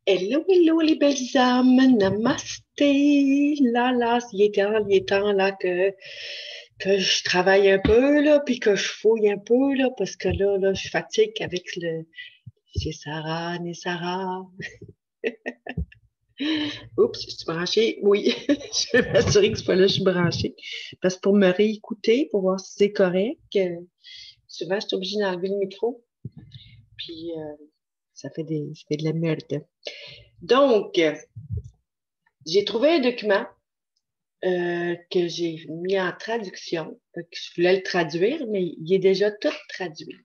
Hello, hello les belles âmes, namasté. Là, là, il est temps là que je travaille un peu, là, puis que je fouille un peu, là, parce que là, je fatigue avec le c'est Sarah, né Sarah. Oups, je suis branchée. Oui, je vais m'assurer que ce fois-là, je suis branchée. Parce que pour me réécouter, pour voir si c'est correct, souvent, je suis obligée d'enlever le micro, puis ça fait de la merde. Donc, j'ai trouvé un document que j'ai mis en traduction. Fait que je voulais le traduire, mais il est déjà tout traduit.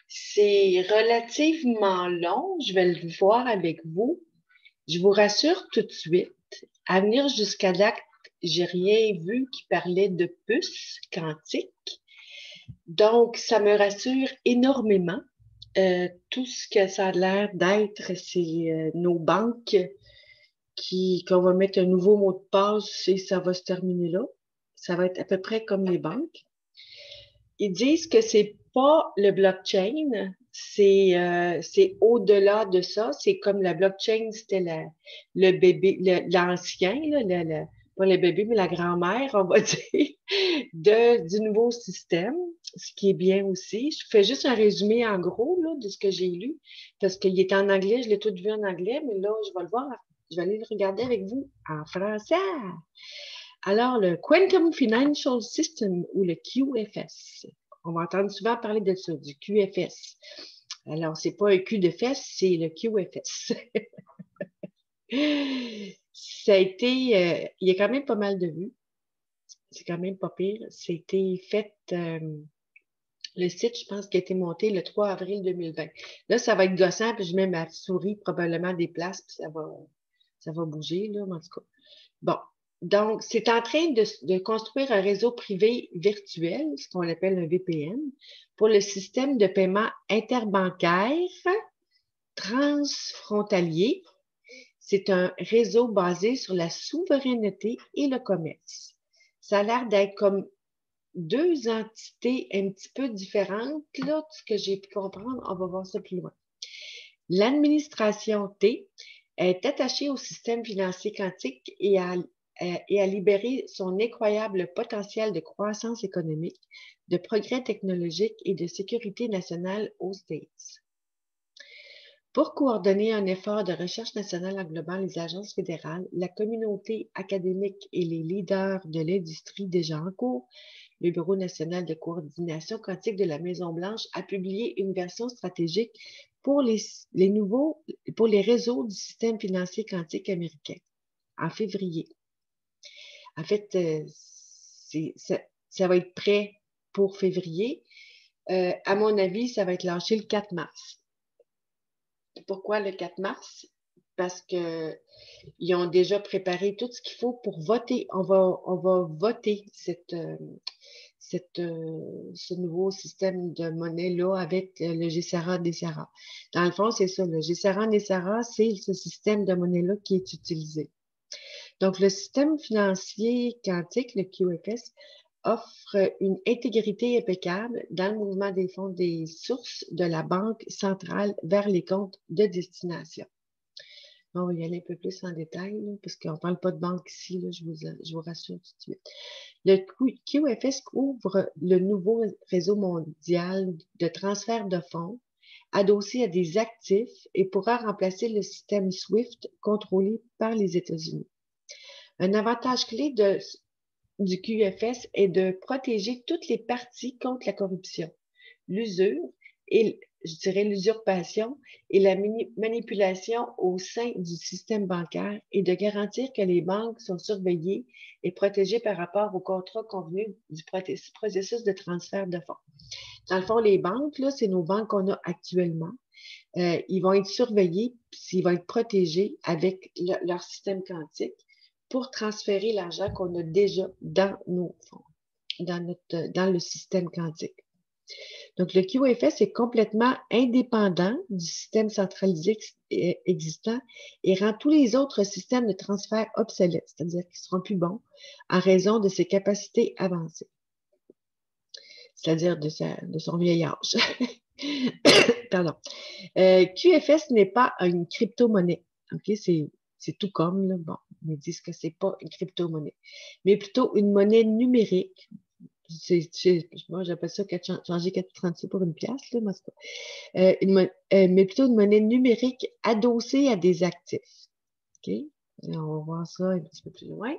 C'est relativement long. Je vais le voir avec vous. Je vous rassure tout de suite. À venir jusqu'à date, j'ai rien vu qui parlait de puces quantiques. Donc, ça me rassure énormément. Tout ce que ça a l'air d'être, c'est nos banques qu'on va mettre un nouveau mot de passe et ça va se terminer là. Ça va être à peu près comme les banques. Ils disent que c'est pas le blockchain, c'est au-delà de ça. C'est comme la blockchain, c'était le bébé, l'ancien, pas le bébé, mais la grand-mère, on va dire, du nouveau système, ce qui est bien aussi. Je fais juste un résumé en gros là, de ce que j'ai lu, parce qu'il est en anglais, je l'ai tout vu en anglais, mais là, je vais le voir, je vais aller le regarder avec vous en français. Alors, le Quantum Financial System ou le QFS. On va entendre souvent parler de ça, du QFS. Alors, c'est pas un Q de fesses, c'est le QFS. Ça a été, il y a quand même pas mal de vues. C'est quand même pas pire. C'était fait, le site, je pense, qui a été monté le 3 avril 2020. Là, ça va être gossant, puis je mets ma souris probablement des places, puis ça va bouger, là, en tout cas. Bon, donc, c'est en train de construire un réseau privé virtuel, ce qu'on appelle un VPN, pour le système de paiement interbancaire transfrontalier. C'est un réseau basé sur la souveraineté et le commerce. Ça a l'air d'être comme deux entités un petit peu différentes, là, ce que j'ai pu comprendre. On va voir ça plus loin. L'administration T est attachée au système financier quantique et à libérer son incroyable potentiel de croissance économique, de progrès technologique et de sécurité nationale aux States. Pour coordonner un effort de recherche nationale englobant les agences fédérales, la communauté académique et les leaders de l'industrie déjà en cours, le Bureau national de coordination quantique de la Maison-Blanche a publié une version stratégique pour pour les réseaux du système financier quantique américain en février. En fait, ça va être prêt pour février. À mon avis, ça va être lâché le 4 mars. Pourquoi le 4 mars? Parce qu'ils ont déjà préparé tout ce qu'il faut pour voter. On va voter ce nouveau système de monnaie-là avec le GSARA-DSARA. Dans le fond, c'est ça. Le GSARA-DSARA, c'est ce système de monnaie-là qui est utilisé. Donc, le système financier quantique, le QFS, offre une intégrité impeccable dans le mouvement des fonds des sources de la banque centrale vers les comptes de destination. On va y aller un peu plus en détail, là, parce qu'on ne parle pas de banque ici, là, je vous rassure tout de suite. Le QFS ouvre le nouveau réseau mondial de transfert de fonds adossé à des actifs et pourra remplacer le système SWIFT contrôlé par les États-Unis. Un avantage clé du QFS est de protéger toutes les parties contre la corruption, l'usure et, je dirais, l'usurpation et la manipulation au sein du système bancaire et de garantir que les banques sont surveillées et protégées par rapport au contrat convenu du processus de transfert de fonds. Dans le fond, les banques, là, c'est nos banques qu'on a actuellement. Ils vont être surveillés, puis ils vont être protégés avec leur système quantique pour transférer l'argent qu'on a déjà dans nos fonds, dans le système quantique. Donc, le QFS est complètement indépendant du système centralisé existant et rend tous les autres systèmes de transfert obsolètes, c'est-à-dire qu'ils ne seront plus bons en raison de ses capacités avancées, c'est-à-dire de son vieil âge. Pardon. QFS n'est pas une crypto-monnaie. OK? C'est tout comme, là. Bon, ils disent que c'est pas une crypto-monnaie, mais plutôt une monnaie numérique. Moi, j'appelle ça changer 4,36 pour une pièce, là, moi, c'est pas. Mais plutôt une monnaie numérique adossée à des actifs. OK? Et on va voir ça un petit peu plus loin.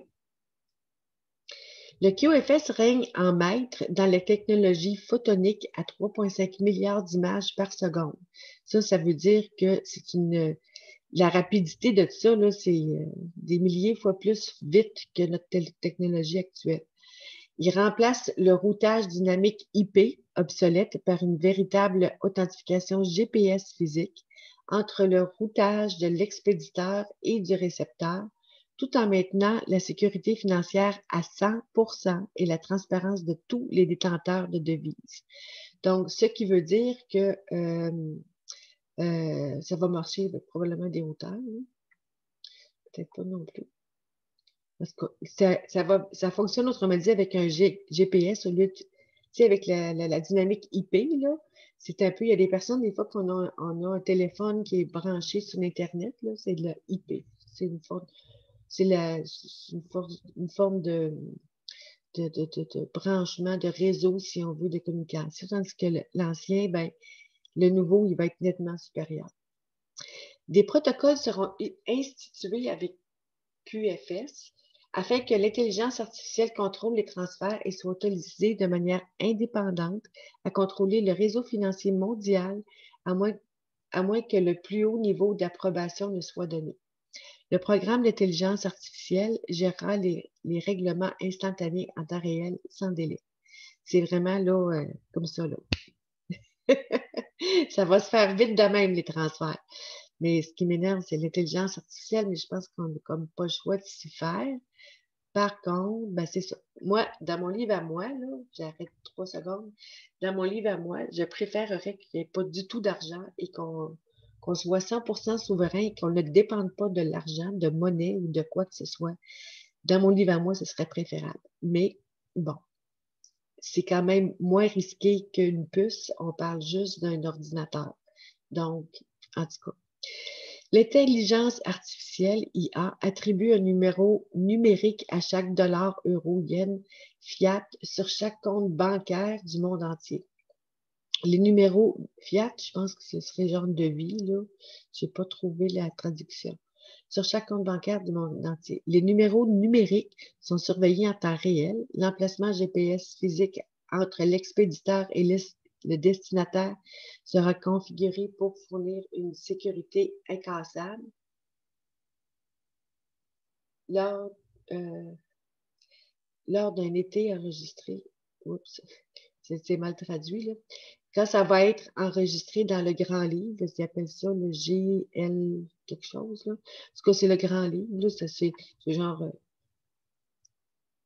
Le QFS règne en maître dans la technologie photonique à 3,5 milliards d'images par seconde. Ça veut dire que c'est la rapidité de ça, là, c'est des milliers de fois plus vite que notre technologie actuelle. Il remplace le routage dynamique IP, obsolète, par une véritable authentification GPS physique entre le routage de l'expéditeur et du récepteur, tout en maintenant la sécurité financière à 100% et la transparence de tous les détenteurs de devises. Donc, ce qui veut dire que ça va marcher avec probablement des hauteurs. Hein? Peut-être pas non plus. Parce que ça fonctionne autrement dit avec un GPS au lieu de, tu sais, avec la dynamique IP, là. C'est un peu, il y a des personnes, des fois, on a un téléphone qui est branché sur Internet, là, c'est de la IP. C'est une forme, une forme de branchement, de réseau, si on veut, de communication. Tandis que l'ancien, ben, le nouveau, il va être nettement supérieur. Des protocoles seront institués avec QFS afin que l'intelligence artificielle contrôle les transferts et soit autorisée de manière indépendante à contrôler le réseau financier mondial à moins que le plus haut niveau d'approbation ne soit donné. Le programme d'intelligence artificielle gérera les règlements instantanés en temps réel sans délai. C'est vraiment là, comme ça, là. Ça va se faire vite de même, les transferts. Mais ce qui m'énerve, c'est l'intelligence artificielle, mais je pense qu'on n'a comme pas le choix de s'y faire. Par contre, ben c'est ça. Moi, dans mon livre à moi, là, j'arrête 3 secondes. Dans mon livre à moi, je préférerais qu'il n'y ait pas du tout d'argent et qu'on soit 100% souverain et qu'on ne dépende pas de l'argent, de monnaie ou de quoi que ce soit. Dans mon livre à moi, ce serait préférable. Mais bon, c'est quand même moins risqué qu'une puce. On parle juste d'un ordinateur. Donc, en tout cas. L'intelligence artificielle, IA, attribue un numéro numérique à chaque dollar, euro, yen, fiat sur chaque compte bancaire du monde entier. Les numéros fiat, je pense que ce serait genre de vie, là. Je n'ai pas trouvé la traduction. Sur chaque compte bancaire du monde entier. Les numéros numériques sont surveillés en temps réel. L'emplacement GPS physique entre l'expéditeur et le destinataire sera configuré pour fournir une sécurité incassable. Lors, euh, lors d'un été enregistré, oups, c'est mal traduit, là. Quand ça va être enregistré dans le grand livre, ils appellent ça le GL quelque chose, là. En tout cas, c'est le grand livre, là, c'est genre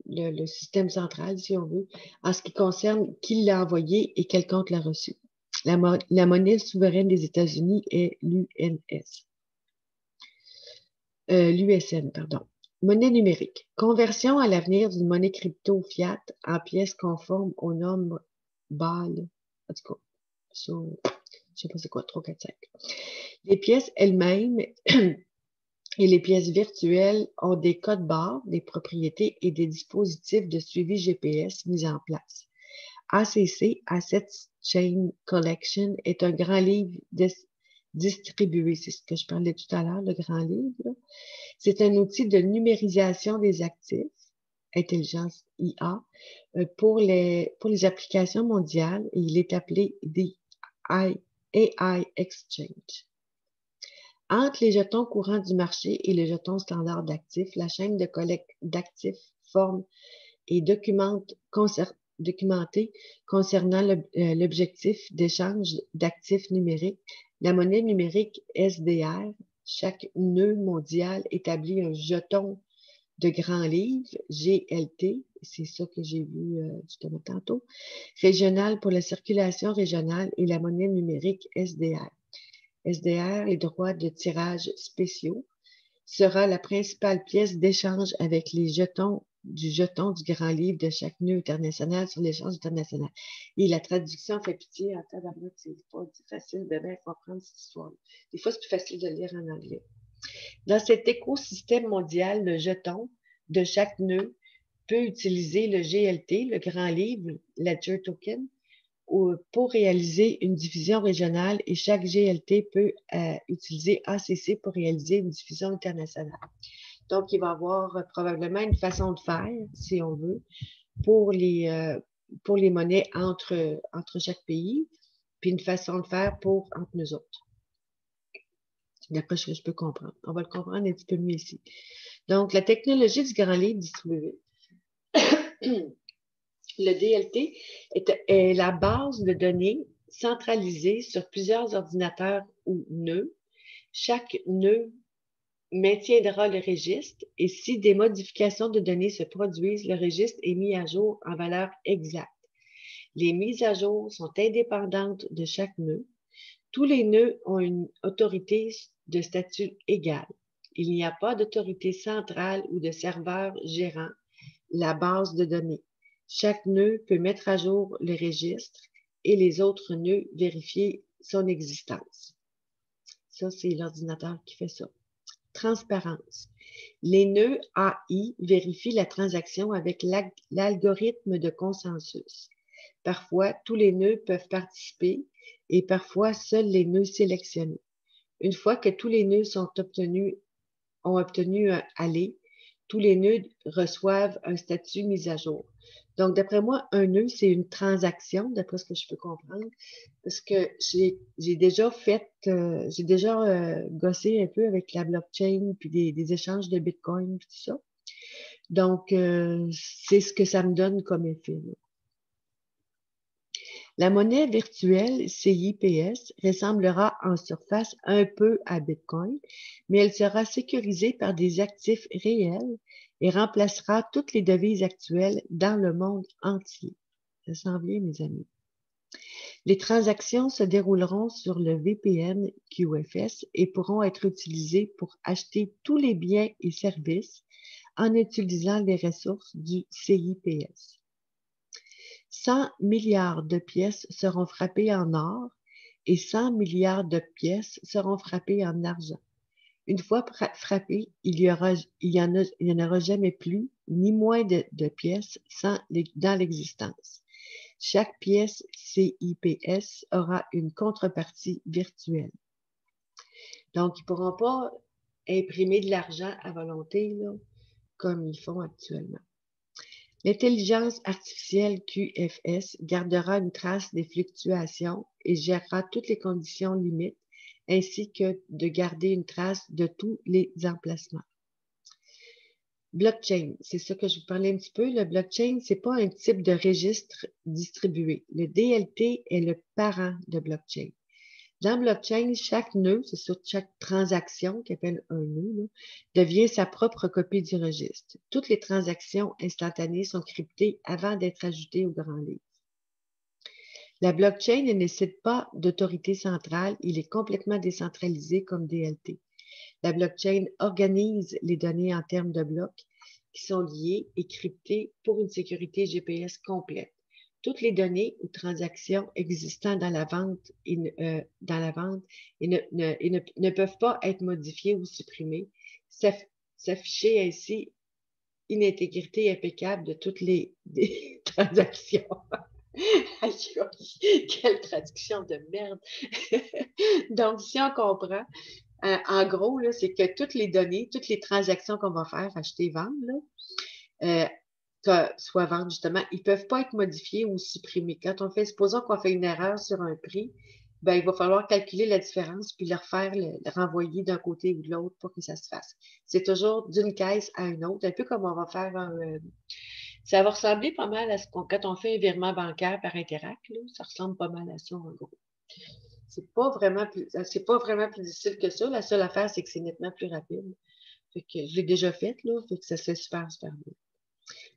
le système central, si on veut, en ce qui concerne qui l'a envoyé et quel compte l'a reçu. La monnaie souveraine des États-Unis est l'UNS. L'USN, pardon. Monnaie numérique. Conversion à l'avenir d'une monnaie crypto fiat en pièces conformes aux normes BAL. En tout cas, je ne sais pas c'est quoi, 3, 4, 5. Les pièces elles-mêmes et les pièces virtuelles ont des codes barres, des propriétés et des dispositifs de suivi GPS mis en place. ACC, Assets Chain Collection, est un grand livre distribué. C'est ce que je parlais tout à l'heure, le grand livre. C'est un outil de numérisation des actifs, intelligence IA, pour les applications mondiales et il est appelé des AI Exchange. Entre les jetons courants du marché et les jetons standards d'actifs, la chaîne de collecte d'actifs forme et documentée concernant l'objectif d'échange d'actifs numériques. La monnaie numérique SDR, chaque nœud mondial établit un jeton de grand livre, GLT, c'est ça que j'ai vu justement tantôt, régional pour la circulation régionale et la monnaie numérique SDR. SDR, les droits de tirage spéciaux, sera la principale pièce d'échange avec les jetons du jeton du grand livre de chaque nœud international sur l'échange international. Et la traduction fait pitié en tabarnak, c'est pas facile de bien comprendre cette histoire. Des fois, c'est plus facile de lire en anglais. Dans cet écosystème mondial, le jeton de chaque nœud peut utiliser le GLT, le grand livre, Ledger Token, pour réaliser une diffusion régionale et chaque GLT peut utiliser ACC pour réaliser une diffusion internationale. Donc, il va y avoir probablement une façon de faire, si on veut, pour les monnaies entre chaque pays, puis une façon de faire entre nous autres. D'après ce que je peux comprendre. On va le comprendre un petit peu mieux ici. Donc, la technologie du grand livre distribué. Le DLT est la base de données centralisée sur plusieurs ordinateurs ou nœuds. Chaque nœud maintiendra le registre et si des modifications de données se produisent, le registre est mis à jour en valeur exacte. Les mises à jour sont indépendantes de chaque nœud. Tous les nœuds ont une autorité de statut égal. Il n'y a pas d'autorité centrale ou de serveur gérant la base de données. Chaque nœud peut mettre à jour le registre et les autres nœuds vérifier son existence. Ça, c'est l'ordinateur qui fait ça. Transparence. Les nœuds AI vérifient la transaction avec l'algorithme de consensus. Parfois, tous les nœuds peuvent participer et parfois seuls les nœuds sélectionnés. Une fois que tous les nœuds ont obtenu un aller, tous les nœuds reçoivent un statut mis à jour. Donc, d'après moi, un nœud, c'est une transaction, d'après ce que je peux comprendre, parce que j'ai déjà gossé un peu avec la blockchain, puis des échanges de Bitcoin, puis tout ça. Donc, c'est ce que ça me donne comme effet. Là. La monnaie virtuelle CIPS ressemblera en surface un peu à Bitcoin, mais elle sera sécurisée par des actifs réels et remplacera toutes les devises actuelles dans le monde entier. Ça s'en vient, mes amis. Les transactions se dérouleront sur le VPN QFS et pourront être utilisées pour acheter tous les biens et services en utilisant les ressources du CIPS. 100 milliards de pièces seront frappées en or et 100 milliards de pièces seront frappées en argent. Une fois frappées, il y en aura jamais plus, ni moins de pièces dans l'existence. Chaque pièce CIPS aura une contrepartie virtuelle. Donc, ils ne pourront pas imprimer de l'argent à volonté, là, comme ils font actuellement. L'intelligence artificielle QFS gardera une trace des fluctuations et gérera toutes les conditions limites, ainsi que de garder une trace de tous les emplacements. Blockchain, c'est ça que je vous parlais un petit peu. Le blockchain, ce n'est pas un type de registre distribué. Le DLT est le parent de blockchain. Dans blockchain, chaque nœud, c'est sur chaque transaction qui appelle un nœud, là, devient sa propre copie du registre. Toutes les transactions instantanées sont cryptées avant d'être ajoutées au grand livre. La blockchain ne nécessite pas d'autorité centrale, il est complètement décentralisé comme DLT. La blockchain organise les données en termes de blocs qui sont liés et cryptés pour une sécurité GPS complète. Toutes les données ou transactions existant dans la vente et ne peuvent pas être modifiées ou supprimées, s'afficher ainsi une intégrité impeccable de toutes les transactions. Quelle traduction de merde! Donc, si on comprend, en gros, c'est que toutes les données, toutes les transactions qu'on va faire, acheter, vendre, soit vendre justement, ils ne peuvent pas être modifiés ou supprimés. Quand on fait, supposons qu'on fait une erreur sur un prix, ben, il va falloir calculer la différence puis le refaire, le renvoyer d'un côté ou de l'autre pour que ça se fasse. C'est toujours d'une caisse à une autre, un peu comme on va faire ça va ressembler pas mal à quand on fait un virement bancaire par Interac, là, ça ressemble pas mal à ça, en gros. C'est pas vraiment plus difficile que ça. La seule affaire, c'est que c'est nettement plus rapide. Fait que je l'ai déjà fait, là, fait que ça se fait super, super bien.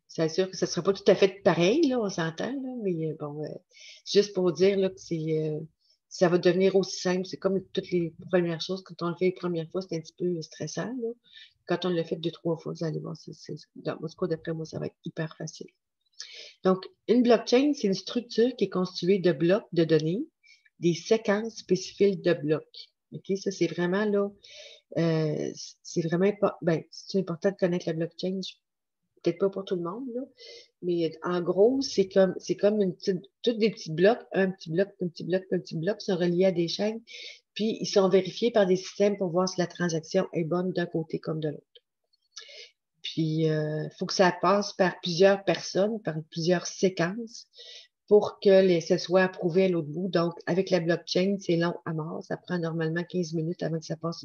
C'est sûr que ça ne sera pas tout à fait pareil, là, on s'entend, là, mais bon, juste pour dire là, que ça va devenir aussi simple. C'est comme toutes les premières choses. Quand on le fait les premières fois, c'est un petit peu stressant, là. Quand on le fait 2, 3 fois, vous allez voir, dans mon cas, d'après moi, ça va être hyper facile. Donc, une blockchain, c'est une structure qui est constituée de blocs de données, des séquences spécifiques de blocs. OK? Ça, c'est vraiment là, c'est vraiment ben, c'est important de connaître la blockchain. Peut-être pas pour tout le monde, là, mais en gros, c'est comme tous des petits blocs, un petit bloc, un petit bloc, un petit bloc, sont reliés à des chaînes, puis ils sont vérifiés par des systèmes pour voir si la transaction est bonne d'un côté comme de l'autre. Puis, il faut que ça passe par plusieurs personnes, par plusieurs séquences, pour que ça soit approuvé à l'autre bout. Donc, avec la blockchain, c'est long à mort. Ça prend normalement 15 minutes avant que ça passe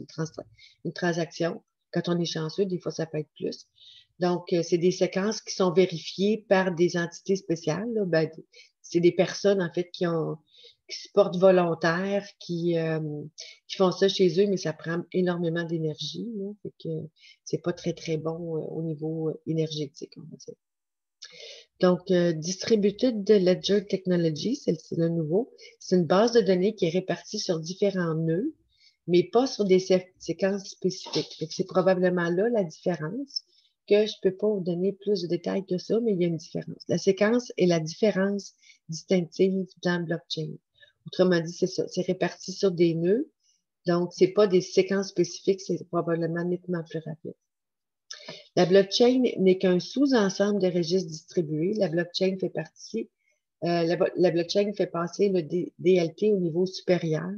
une transaction. Quand on est chanceux, des fois, ça peut être plus. Donc, c'est des séquences qui sont vérifiées par des entités spéciales, là. Ben, c'est des personnes, en fait, qui se portent volontaires, qui font ça chez eux, mais ça prend énormément d'énergie, là. Fait que c'est pas très, très bon au niveau énergétique, on va dire. Donc, Distributed Ledger Technology, c'est le nouveau. C'est une base de données qui est répartie sur différents nœuds, mais pas sur des séquences spécifiques. C'est probablement là la différence, que je ne peux pas vous donner plus de détails que ça, mais il y a une différence. La séquence est la différence distinctive dans blockchain. Autrement dit, c'est ça. C'est réparti sur des nœuds. Donc, c'est pas des séquences spécifiques, c'est probablement nettement plus rapide. La blockchain n'est qu'un sous-ensemble de registres distribués. La blockchain fait la blockchain fait passer le DLT au niveau supérieur.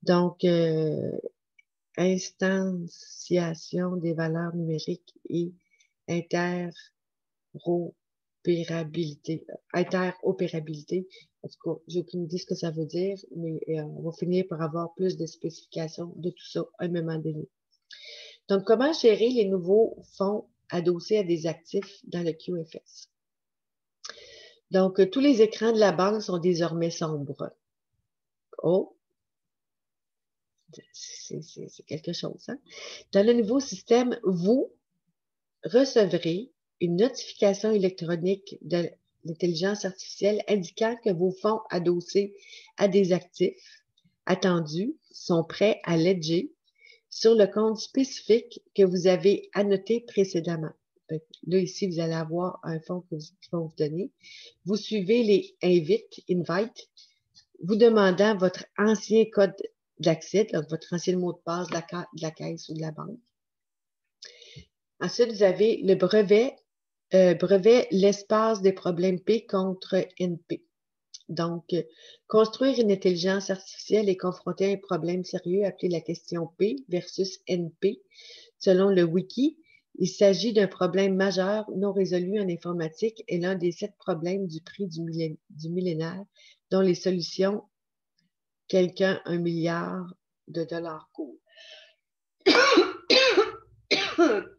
Donc, instantiation des valeurs numériques et interopérabilité. Interopérabilité. En tout cas, j'ai aucune idée de ce que ça veut dire, mais on va finir par avoir plus de spécifications de tout ça à un moment donné. Donc, comment gérer les nouveaux fonds adossés à des actifs dans le QFS? Donc, tous les écrans de la banque sont désormais sombres. Oh, c'est quelque chose, hein? Dans le nouveau système, vous recevrez une notification électronique de l'intelligence artificielle indiquant que vos fonds adossés à des actifs attendus sont prêts à ledger sur le compte spécifique que vous avez annoté précédemment. Là, ici, vous allez avoir un fonds qui va vous donner. Vous suivez les invite, vous demandant votre ancien code d'accès, donc votre ancien mot de passe de la caisse ou de la banque. Ensuite, vous avez le brevet l'espace des problèmes P contre NP. Donc, construire une intelligence artificielle est confronté à un problème sérieux appelé la question P versus NP. Selon le wiki, il s'agit d'un problème majeur non résolu en informatique et l'un des 7 problèmes du prix du millénaire, dont les solutions, quelqu'un 1 milliard de dollars coûtent.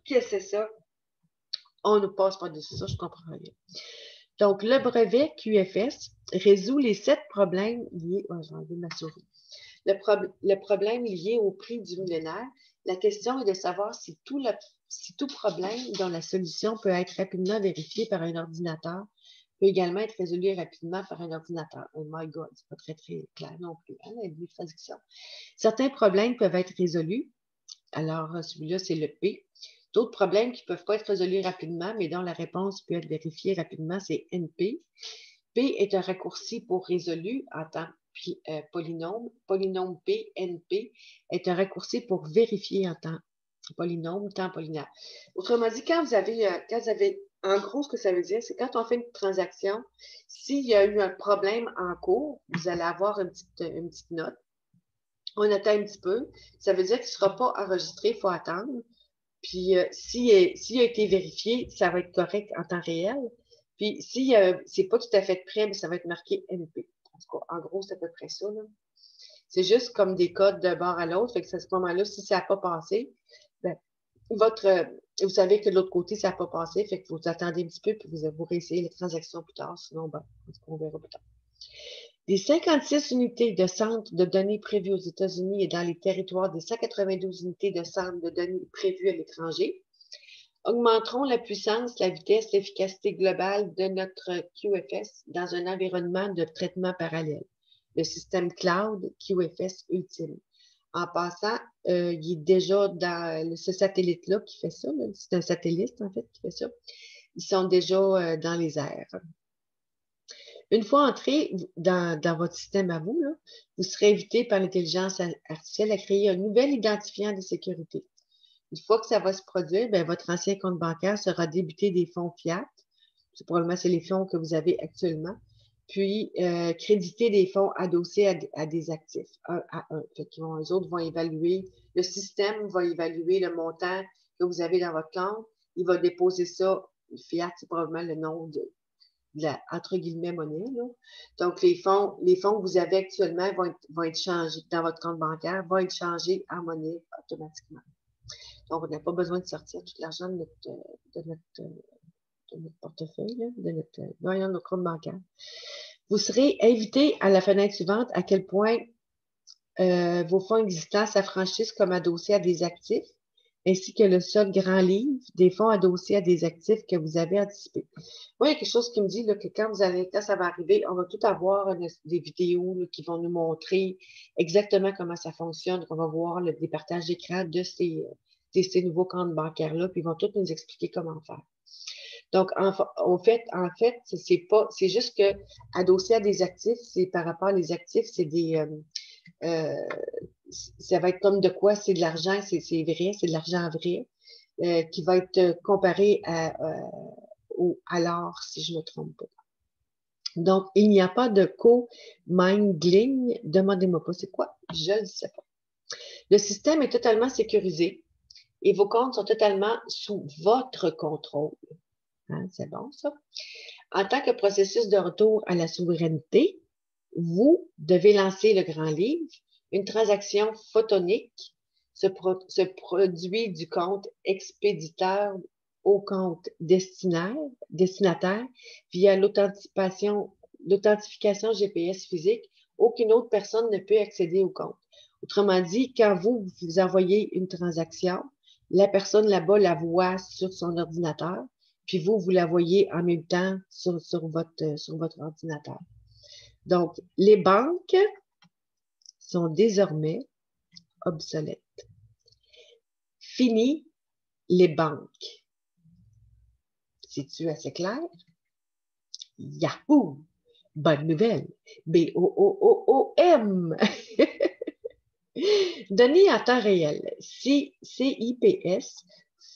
Qu'est-ce que c'est ça? On nous passe par-dessus ça, je comprends rien. Donc, le brevet QFS résout les 7 problèmes liés. Oh, j'ai enlevé ma souris. Le problème lié au prix du millénaire. La question est de savoir si tout problème dont la solution peut être rapidement vérifiée par un ordinateur peut également être résolu rapidement par un ordinateur. Oh my God, c'est pas très, très clair non plus, hein, la traduction. Certains problèmes peuvent être résolus. Alors, celui-là, c'est le P. D'autres problèmes qui ne peuvent pas être résolus rapidement, mais dont la réponse peut être vérifiée rapidement, c'est NP. P est un raccourci pour résolu en temps polynôme. Polynôme P, NP, est un raccourci pour vérifier en temps polynôme, temps polinaire. Autrement dit, quand vous avez, en gros, ce que ça veut dire, c'est quand on fait une transaction, s'il y a eu un problème en cours, vous allez avoir une petite note. On attend un petit peu. Ça veut dire qu'il ne sera pas enregistré, il faut attendre. Puis, s'il a été vérifié, ça va être correct en temps réel. Puis, si c'est pas tout à fait prêt, mais ça va être marqué NP. En tout cas, en gros, c'est à peu près ça, là. C'est juste comme des codes d'un bord à l'autre. Fait que à ce moment-là, si ça n'a pas passé, ben, vous savez que de l'autre côté, ça n'a pas passé. Fait que vous attendez un petit peu, puis vous réessayez les transactions plus tard. Sinon, ben, on verra plus tard. Les 56 unités de centre de données prévues aux États-Unis et dans les territoires des 192 unités de centre de données prévues à l'étranger augmenteront la puissance, la vitesse, l'efficacité globale de notre QFS dans un environnement de traitement parallèle. le système cloud QFS Ultime. En passant, il est déjà dans ce satellite-là qui fait ça. C'est un satellite, en fait, qui fait ça. Ils sont déjà dans les airs. Une fois entré dans votre système à vous, là, vous serez invité par l'intelligence artificielle à créer un nouvel identifiant de sécurité. Une fois que ça va se produire, bien, votre ancien compte bancaire sera débité des fonds fiat. Probablement, c'est les fonds que vous avez actuellement. Puis, créditer des fonds adossés à des actifs, un à un. Fait qu'ils eux autres vont évaluer, le système va évaluer le montant que vous avez dans votre compte. Il va déposer ça, fiat, c'est probablement le nom de la, entre guillemets, monnaie, là. Donc, les fonds que vous avez actuellement vont être changés dans votre compte bancaire, vont être changés en monnaie automatiquement. Donc, on n'a pas besoin de sortir tout l'argent de notre portefeuille, là, de notre compte bancaire. Vous serez invité à la fenêtre suivante à quel point vos fonds existants s'affranchissent comme adossés à des actifs, ainsi que le seul grand livre des fonds adossés à des actifs que vous avez anticipés. Moi, il y a quelque chose qui me dit là, que quand ça va arriver, on va tout avoir des vidéos là, qui vont nous montrer exactement comment ça fonctionne, qu'on va voir des partages d'écran de ces nouveaux comptes bancaires-là, puis ils vont tous nous expliquer comment faire. Donc, en fait, c'est juste que adossé à des actifs, c'est par rapport à les actifs, c'est ça va être comme de quoi c'est de l'argent, c'est vrai, c'est de l'argent vrai, qui va être comparé à l'or, si je ne me trompe pas. Donc, il n'y a pas de co-mingling. Demandez-moi pas c'est quoi, je ne sais pas. Le système est totalement sécurisé et vos comptes sont totalement sous votre contrôle. Hein, c'est bon, ça. En tant que processus de retour à la souveraineté, vous devez lancer le grand livre. Une transaction photonique se produit du compte expéditeur au compte destinataire via l'authentification GPS physique. Aucune autre personne ne peut accéder au compte. Autrement dit, quand vous envoyez une transaction, la personne là-bas la voit sur son ordinateur, puis vous la voyez en même temps sur votre ordinateur. Donc, les banques sont désormais obsolètes. Fini les banques. C'est-tu assez clair? Yahoo! Bonne nouvelle. B-O-O-O-O-M! Données à temps réel. CIPS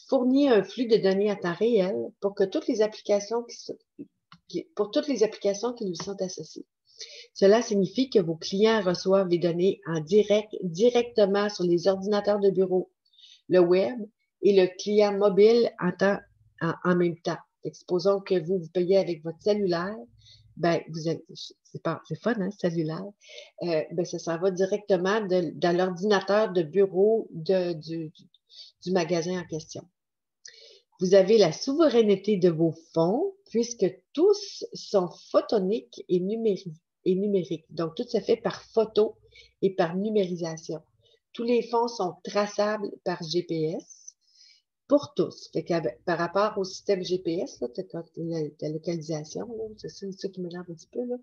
fournit un flux de données à temps réel pour toutes les applications qui lui sont associées. Cela signifie que vos clients reçoivent les données directement sur les ordinateurs de bureau, le web et le client mobile en même temps. Supposons que vous payez avec votre cellulaire, ben, c'est fun, hein, cellulaire. Ben, ça s'en va directement dans l'ordinateur de bureau du magasin en question. Vous avez la souveraineté de vos fonds puisque tous sont photoniques et numériques. Donc, tout se fait par photo et par numérisation. Tous les fonds sont traçables par GPS pour tous. Fait que, par rapport au système GPS, la localisation, c'est ça qui m'énerve un petit peu. Là.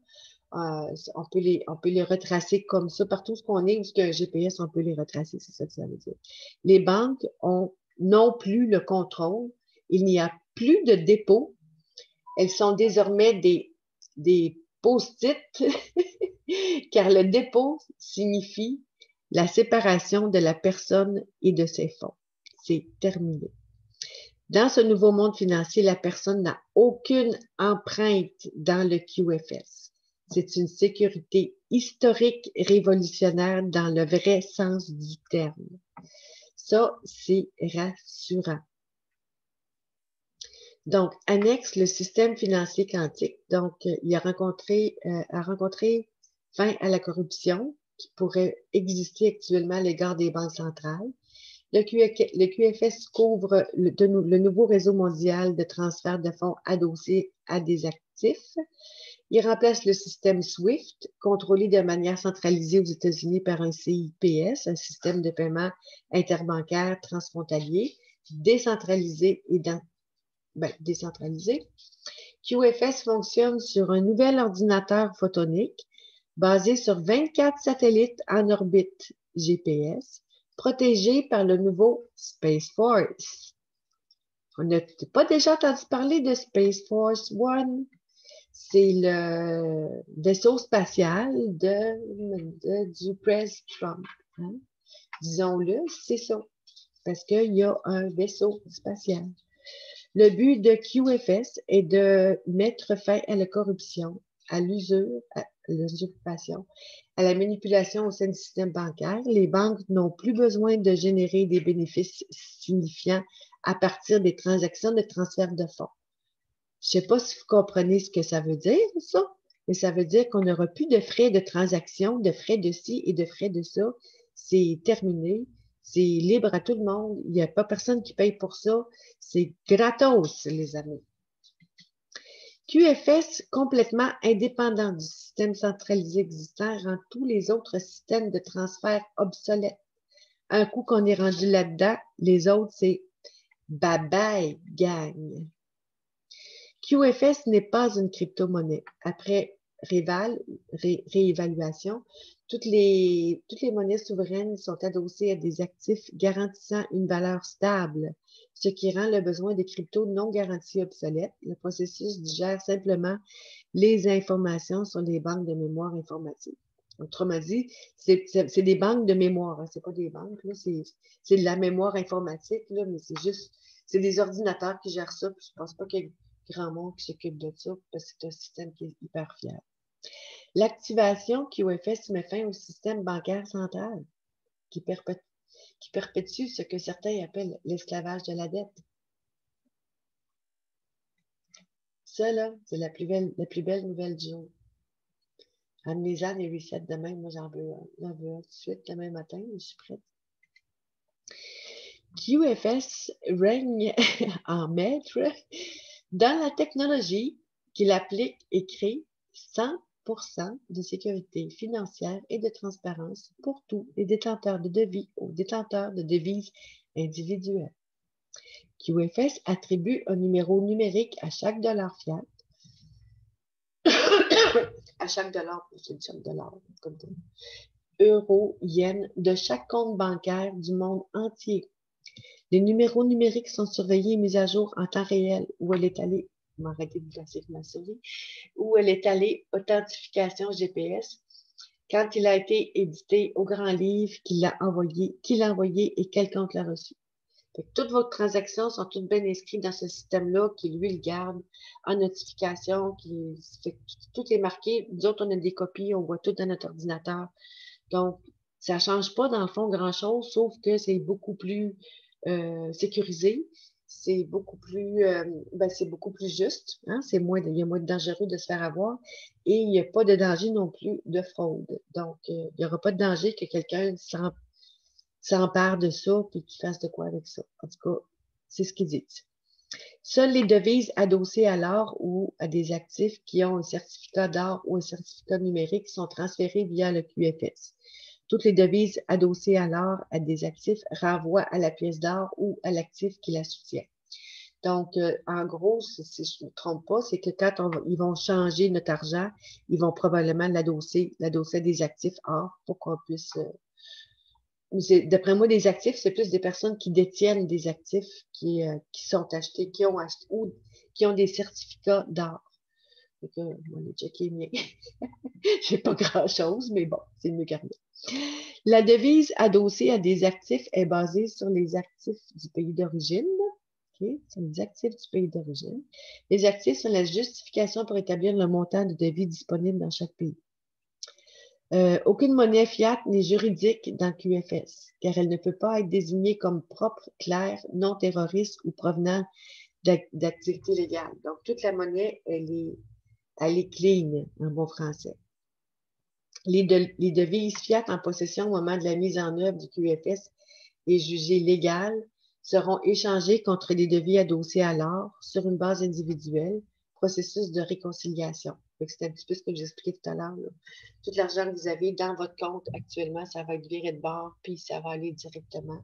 On peut les retracer comme ça. Partout où on est, où il y a un GPS, on peut les retracer. C'est ça que ça veut dire. Les banques ont non plus le contrôle. Il n'y a plus de dépôt. Elles sont désormais des post-it, car le dépôt signifie la séparation de la personne et de ses fonds. C'est terminé. Dans ce nouveau monde financier, la personne n'a aucune empreinte dans le QFS. C'est une sécurité historique révolutionnaire dans le vrai sens du terme. Ça, c'est rassurant. Donc, annexe le système financier quantique. Donc, il a rencontré fin à la corruption qui pourrait exister actuellement à l'égard des banques centrales. Le QFS couvre le nouveau réseau mondial de transfert de fonds adossés à des actifs. Il remplace le système SWIFT, contrôlé de manière centralisée aux États-Unis par un CIPS, un système de paiement interbancaire transfrontalier, décentralisé. QFS fonctionne sur un nouvel ordinateur photonique basé sur 24 satellites en orbite GPS, protégés par le nouveau Space Force. On n'a pas déjà entendu parler de Space Force One? C'est le vaisseau spatial du Press Trump. Hein? Disons-le, c'est ça. Parce qu'il y a un vaisseau spatial. Le but de QFS est de mettre fin à la corruption, à l'usurpation, à la manipulation au sein du système bancaire. Les banques n'ont plus besoin de générer des bénéfices signifiants à partir des transactions de transfert de fonds. Je ne sais pas si vous comprenez ce que ça veut dire, ça, mais ça veut dire qu'on n'aura plus de frais de transaction, de frais de ci et de frais de ça. C'est terminé. C'est libre à tout le monde. Il n'y a pas personne qui paye pour ça. C'est gratos, les amis. QFS, complètement indépendant du système centralisé existant, rend tous les autres systèmes de transfert obsolètes. Un coup qu'on est rendu là-dedans, les autres, c'est bye-bye, gang. QFS n'est pas une crypto-monnaie. Après réévaluation, toutes les monnaies souveraines sont adossées à des actifs garantissant une valeur stable, ce qui rend le besoin des cryptos non garantis obsolète. Le processus digère simplement les informations sur les banques de mémoire informatique. Autrement dit, c'est des banques de mémoire, hein, c'est pas des banques, c'est de la mémoire informatique, là, mais c'est des ordinateurs qui gèrent ça, puis je pense pas qu'il y ait grand monde qui s'occupe de ça, parce que c'est un système qui est hyper fiable. L'activation QFS met fin au système bancaire central, qui perpétue ce que certains appellent l'esclavage de la dette. Ça, là, c'est la plus belle nouvelle du jour. Amenez-en les resets demain. Moi, j'en veux un tout de suite demain matin. Je suis prête. QFS règne en maître dans la technologie qu'il applique et crée 100% de sécurité financière et de transparence pour tous les détenteurs de devis aux détenteurs de devises individuelles. QFS attribue un numéro numérique à chaque dollar fiat. À chaque dollar, c'est chaque dollar, comme ça. Euro, yen, de chaque compte bancaire du monde entier. Les numéros numériques sont surveillés et mis à jour en temps réel, où elle est allée, m'arrêter de glasser ma souris, où elle est allée, authentification GPS, quand il a été édité au grand livre, qui l'a envoyé et quel compte l'a reçu. Toutes vos transactions sont toutes bien inscrites dans ce système-là, qui lui le garde en notification, tout est marqué. Nous autres, on a des copies, on voit tout dans notre ordinateur. Donc, ça ne change pas dans le fond grand-chose, sauf que c'est beaucoup plus sécurisé, c'est beaucoup plus juste, hein? Il y a moins de dangereux de se faire avoir et il n'y a pas de danger non plus de fraude. Donc, il n'y aura pas de danger que quelqu'un s'empare de ça et qu'il fasse de quoi avec ça. En tout cas, c'est ce qu'ils disent. Seules les devises adossées à l'or ou à des actifs qui ont un certificat d'or ou un certificat numérique sont transférées via le QFS. Toutes les devises adossées à l'or à des actifs renvoient à la pièce d'or ou à l'actif qui la soutient. Donc, en gros, si je ne me trompe pas, c'est que quand ils vont changer notre argent, ils vont probablement l'adosser à des actifs or pour qu'on puisse... D'après moi, des actifs, c'est plus des personnes qui détiennent des actifs qui sont achetés, qui ont acheté ou qui ont des certificats d'or. Donc, on va checker mieux. J'ai pas grand-chose, mais bon, c'est mieux qu'à rien. La devise adossée à des actifs est basée sur les actifs du pays d'origine. Okay? C'est les actifs du pays d'origine. Les actifs sont la justification pour établir le montant de devises disponible dans chaque pays. Aucune monnaie fiat n'est juridique dans QFS, car elle ne peut pas être désignée comme propre, claire, non terroriste ou provenant d'activités légales. Donc, toute la monnaie, elle est clean en bon français. Les devises fiat en possession au moment de la mise en œuvre du QFS et jugées légales seront échangées contre des devises adossées à l'or sur une base individuelle, processus de réconciliation. C'est un petit peu ce que j'expliquais tout à l'heure. Tout l'argent que vous avez dans votre compte actuellement, ça va être viré de bord, puis ça va aller directement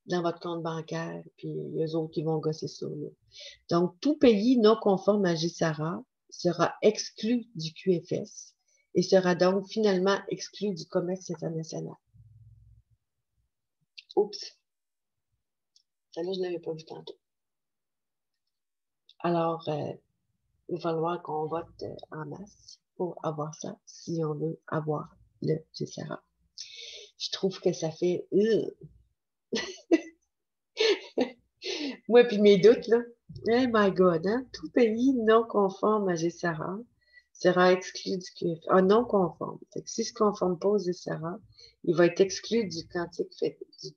dans votre compte bancaire, puis les autres qui vont gosser ça. Là. Donc, tout pays non conforme à GSARA sera exclu du QFS et sera donc finalement exclu du commerce international. Oups, celle-là, je ne l'avais pas vu tantôt. Alors, il va falloir qu'on vote en masse pour avoir ça, si on veut avoir le GCRA. Je trouve que ça fait... Moi, puis mes doutes, là. Oh my God, hein? Tout pays non conforme à GCRA sera exclu du QF. Ah, non conforme. Fait que s'il ne se conforme pas au GCRA, il va être exclu du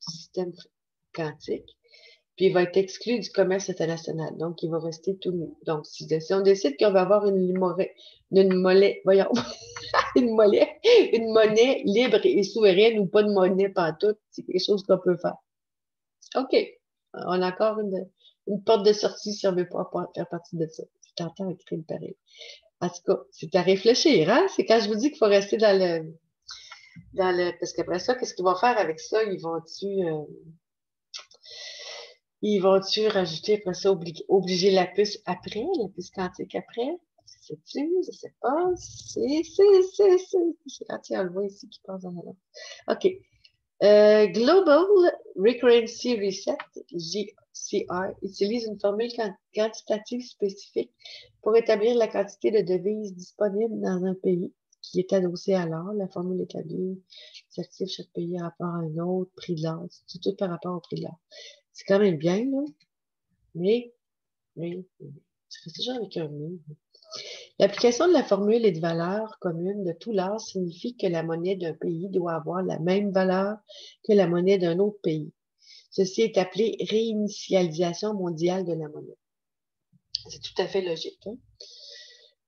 système quantique, puis il va être exclu du commerce international. Donc, il va rester tout nu. Donc, si on décide qu'on va avoir une voyons, une monnaie libre et souveraine ou pas de monnaie pantoute, c'est quelque chose qu'on peut faire. OK. On a encore une porte de sortie si on ne veut pas faire partie de ça. Je t'entends écrire pareil. En tout cas, c'est à réfléchir, hein? C'est quand je vous dis qu'il faut rester parce qu'après ça, qu'est-ce qu'ils vont faire avec ça? Ils vont-tu rajouter après ça, obliger la puce après, la puce quantique après? Sais-tu? Je sais pas. C'est quand on le voit ici qui passe dans la langue. OK. Global Recurrency Reset, GCR, utilise une formule quantitative spécifique pour établir la quantité de devises disponibles dans un pays qui est adossé à l'or. La formule établit les actifs chaque pays par rapport à un autre, prix de l'or. C'est tout par rapport au prix de l'or. C'est quand même bien, là. Mais, je reste toujours avec un mais. L'application de la formule et de valeur commune de tout l'or signifie que la monnaie d'un pays doit avoir la même valeur que la monnaie d'un autre pays. Ceci est appelé réinitialisation mondiale de la monnaie. C'est tout à fait logique, hein?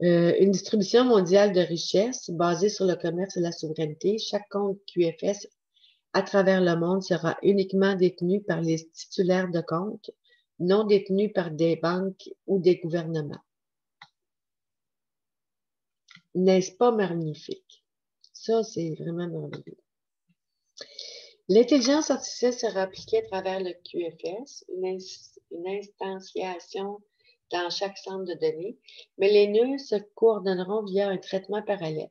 Une distribution mondiale de richesse basée sur le commerce et la souveraineté. Chaque compte QFS à travers le monde sera uniquement détenu par les titulaires de compte, non détenu par des banques ou des gouvernements. N'est-ce pas magnifique? Ça, c'est vraiment merveilleux. L'intelligence artificielle sera appliquée à travers le QFS, une instantiation dans chaque centre de données, mais les nœuds se coordonneront via un traitement parallèle.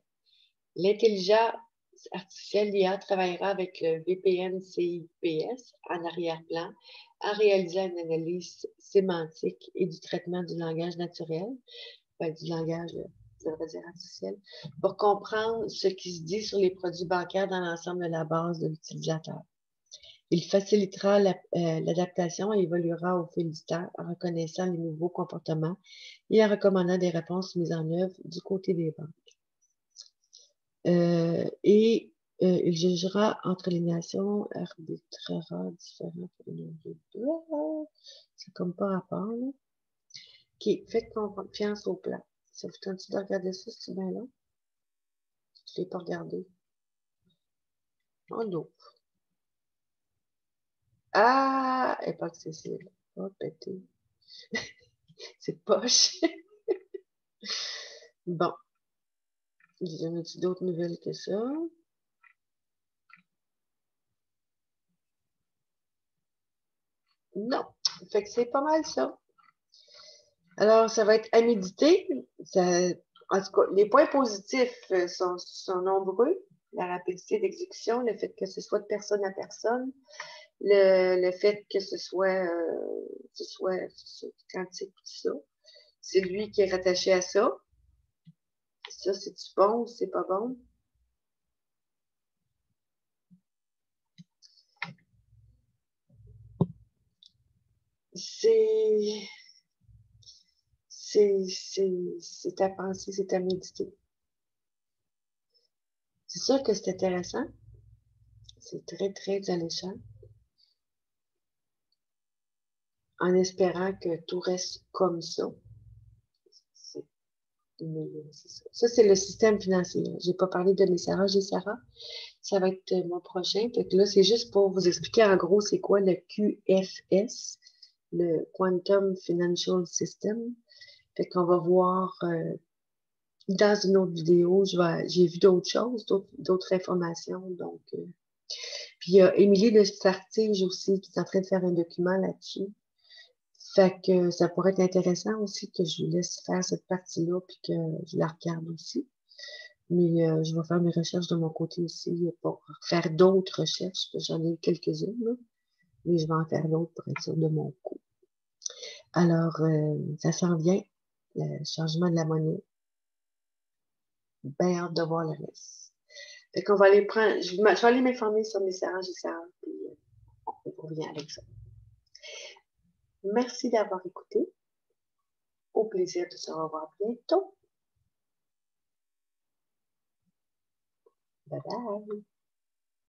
L'intelligence artificielle IA travaillera avec le VPN CIPS en arrière-plan en réalisant une analyse sémantique et du traitement du langage naturel, du langage, ça veut dire artificiel, pour comprendre ce qui se dit sur les produits bancaires dans l'ensemble de la base de l'utilisateur. Il facilitera l'adaptation et évoluera au fil du temps en reconnaissant les nouveaux comportements et en recommandant des réponses mises en œuvre du côté des banques. Il jugera entre les nations, arbitrera différents pour c'est comme pas rapport, là. OK, faites confiance au plan. Ça vous tente de regarder ça, c'est bien là? Je ne l'ai pas regardé. Oh non. Ah, elle n'est pas accessible. Oh, pété. C'est poche. Bon. Y en a-t-il d'autres nouvelles que ça? Non. Fait que c'est pas mal ça. Alors, ça va être à méditer. En tout cas, les points positifs sont nombreux. La rapidité d'exécution, le fait que ce soit de personne à personne, le fait que ce soit quantique, tout ça. C'est lui qui est rattaché à ça. Ça, c'est-tu bon ou c'est pas bon? C'est à penser, c'est à méditer. C'est sûr que c'est intéressant. C'est très, très alléchant. En espérant que tout reste comme ça. Ça, c'est le système financier. Je n'ai pas parlé de Messara, Gessara. Ça va être mon prochain. Fait que là, c'est juste pour vous expliquer en gros c'est quoi le QFS, le Quantum Financial System. Fait qu'on va voir dans une autre vidéo, j'ai vu d'autres choses, d'autres informations. Donc, puis il y a Émilie de Sartige aussi qui est en train de faire un document là-dessus. Fait que ça pourrait être intéressant aussi que je vous laisse faire cette partie-là puis que je la regarde aussi. Mais je vais faire mes recherches de mon côté aussi pour faire d'autres recherches, parce que j'en ai eu quelques-unes, là, mais je vais en faire d'autres pour être sûr de mon coup. Alors, ça s'en vient, le changement de la monnaie. Bien hâte de voir le reste. Fait qu'on va aller prendre, je vais aller m'informer sur mes serrages et serrages, puis on revient avec ça. Merci d'avoir écouté. Au plaisir de se revoir bientôt. Bye bye.